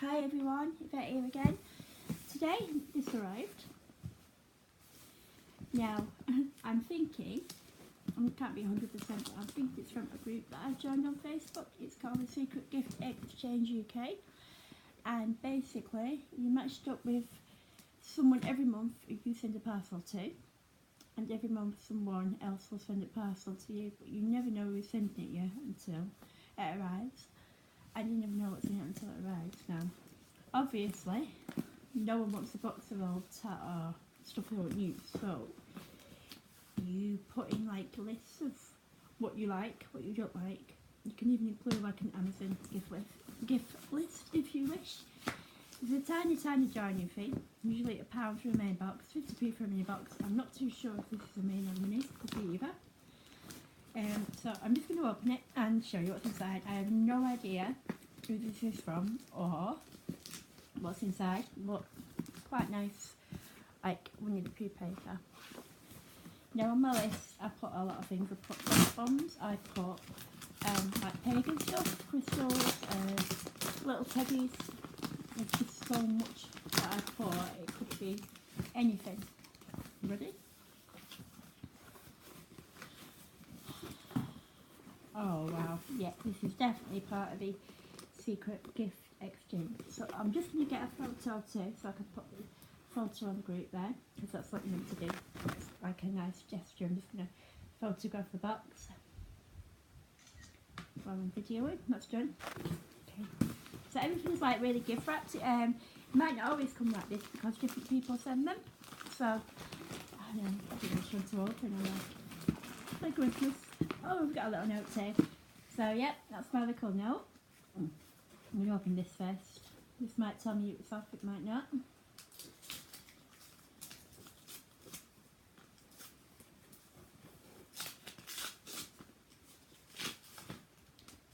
Hi everyone, Yvette here again. Today this arrived. Now I'm thinking, I can't be 100%, but I think it's from a group that I joined on Facebook. It's called the Secret Gift Exchange UK, and basically you matched up with someone every month who you send a parcel to, and every month someone else will send a parcel to you, but you never know who's sending it you until it arrives, and you never know what's in it until it arrives. Now obviously no one wants a box of old tat or stuff they won't use, so you put in like lists of what you like, what you don't like. You can even include like an Amazon gift list if you wish. There's a tiny joining fee, usually £1 for a main box, 50p for a mini box. I'm not too sure if this is a main or mini, could be either. So I'm just going to open it and show you what's inside. I have no idea who this is from or what's inside. Look, quite nice, like Winnie the Pooh paper. Now on my list I put a lot of things. I put bath bombs, I put like pagan stuff, crystals, little teddies. There's just so much that I put, it could be anything. Ready? Oh wow, yeah, this is definitely part of the secret gift exchange. So I'm just going to get a photo too, so I can put the photo on the group there, because that's what you need to do. It's like a nice gesture. I'm just going to photograph the box while I'm videoing. That's done. Okay. So everything's like really gift wrapped. It might not always come like this because different people send them. So I don't know, I think which one to open. For Christmas. Oh, we've got a little note here. So yeah, that's my little note. I'm going to open this first. This might tell me it's off, it might not.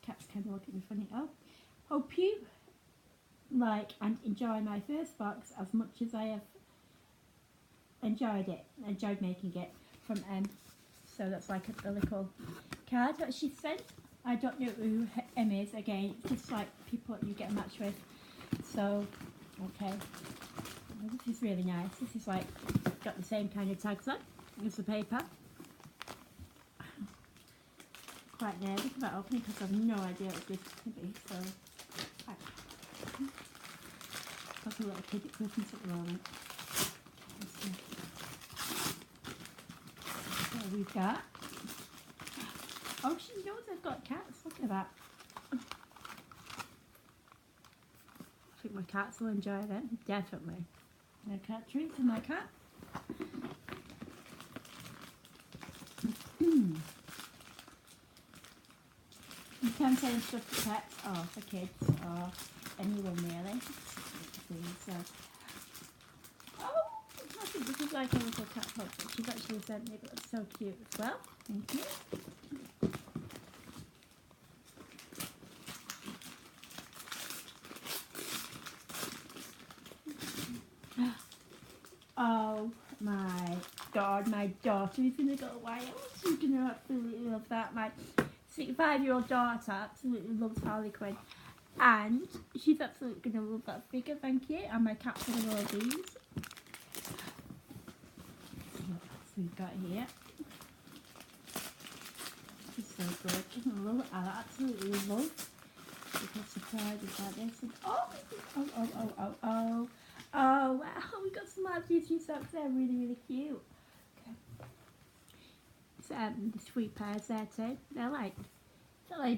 Cat's kind of looking funny. Oh, hope you like and enjoy my first box as much as I have enjoyed making it from M. So that's like a little card that she sent. I don't know who M is, again, it's just like people that you get a match with. So, okay. Well, this is really nice. This is like, got the same kind of tags on as the paper. Quite nervous about opening because I have no idea what this could be. So, like a little kid at Christmas at the moment. So we've got, oh, she knows I've got cats. Look at that. I think my cats will enjoy them. Definitely. No cat treats for my cat. You can send stuff to pets or for kids or anyone really. So, oh, I think this is like a little cat box that she's actually sent me, but it's so cute as well. Thank you. Oh my god, my daughter is going to go wild. She's going to absolutely love that. My 5-year-old daughter absolutely loves Harley Quinn. And she's absolutely going to love that figure, thank you. And my cat's going to love these. What else we've got here? This is so good. I love it. I absolutely love little surprises like this. And oh, wow, we got some live Disney socks there, really cute. Okay. So, the sweet pears there too. They're like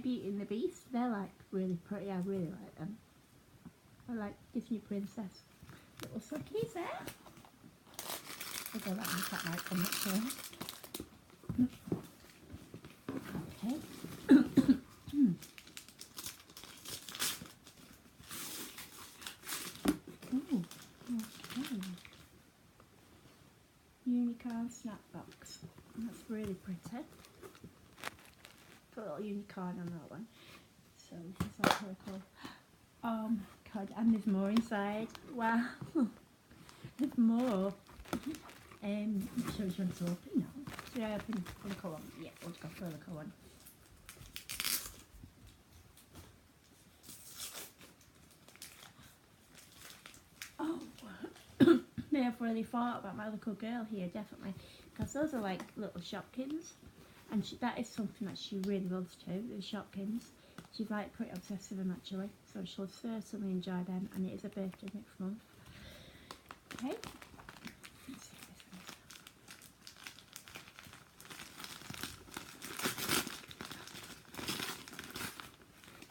Beauty and the Beast. They're like really pretty. I really like them. I like Disney princess little sockies there. I go that one, that might come up first. Okay. Ooh, okay. Unicorn snack box. That's really pretty. Put a little unicorn on that one. So this is like a little, god, and there's more inside. Wow. There's more. I'm sure which one to open now. Should I open the little one? Yeah, we'll go for the little one. may have really thought about my little girl here, definitely, because those are like little Shopkins, and that is something that she really loves too, the Shopkins. She's like pretty obsessed with them actually, so she'll certainly enjoy them, and it is her birthday next month. Okay, let's see what this is.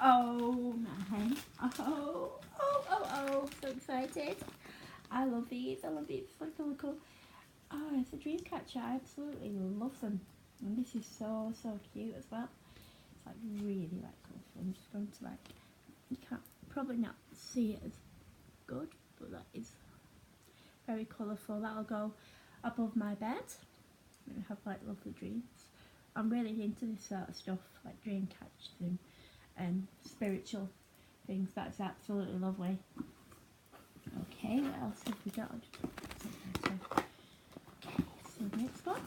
Oh my, oh, so excited. I love these, it's like a little, oh, it's a dream catcher, I absolutely love them. And this is so cute as well. It's like really like colourful. I'm just going to like, you can't probably not see it as good, but that is very colourful. That'll go above my bed. I have like lovely dreams. I'm really into this sort of stuff, like dream catching and spiritual things. That's absolutely lovely. Okay, what else have we got? Okay, so the next one.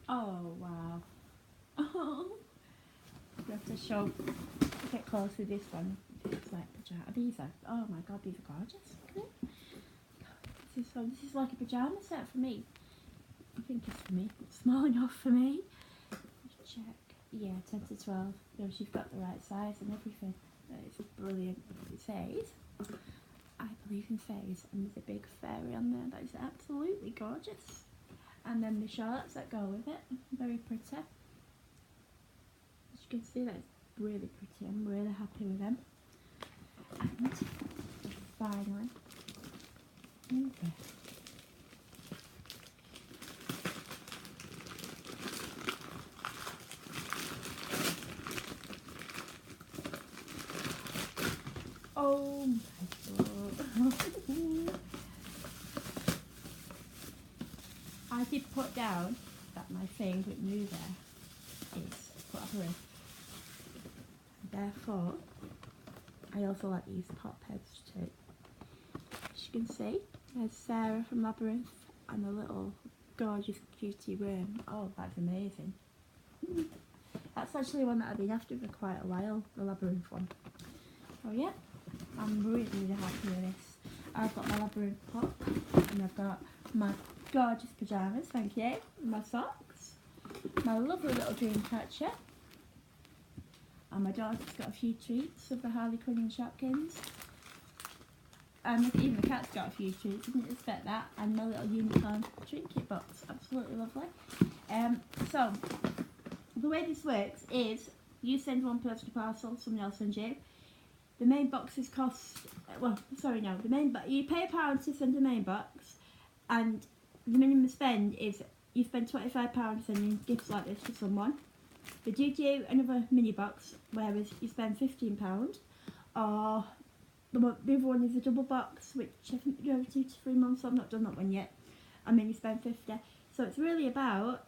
Oh wow. Oh, you have to show, get close with this one. It's like pajama. These are, oh my god, these are gorgeous. Look at it. This is like a pajama set for me. I think it's for me. It's small enough for me. Let's check. Yeah, 10 to 12. You know, she's got the right size and everything. It's brilliant. It says, I believe in fairies, and there's a big fairy on there. That is absolutely gorgeous. And then the shorts that go with it, very pretty. As you can see, that's really pretty. I'm really happy with them. And finally, okay. Oh my god. I did put down that my favourite mover is Labyrinth. Therefore, I also like these pop heads too. As you can see, there's Sarah from Labyrinth and a little gorgeous cutie worm. Oh, that's amazing. That's actually one that I've been after for quite a while, the Labyrinth one. So yeah, I'm really happy with this. I've got my Labyrinth pop, and I've got my gorgeous pyjamas, thank you, my socks, my lovely little dream catcher, and my daughter's got a few treats of the Harley Quinn and Shopkins, and even the cat's got a few treats, didn't expect that, and my little unicorn trinket box, absolutely lovely. So, the way this works is, you send one person a parcel, someone else sends you. The main boxes cost, you pay £1 to send the main box, and the minimum spend is you spend £25 sending gifts like this to someone. They do another mini box, whereas you spend £15, or the other one is a double box, which I think you go over 2 to 3 months, so I've not done that one yet, and then you spend £50. So it's really about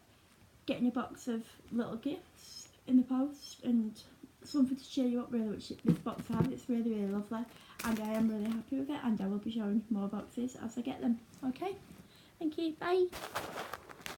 getting a box of little gifts in the post and something to cheer you up really, which this box has. It's really lovely, and I am really happy with it, and I will be showing more boxes as I get them. Okay, thank you, bye.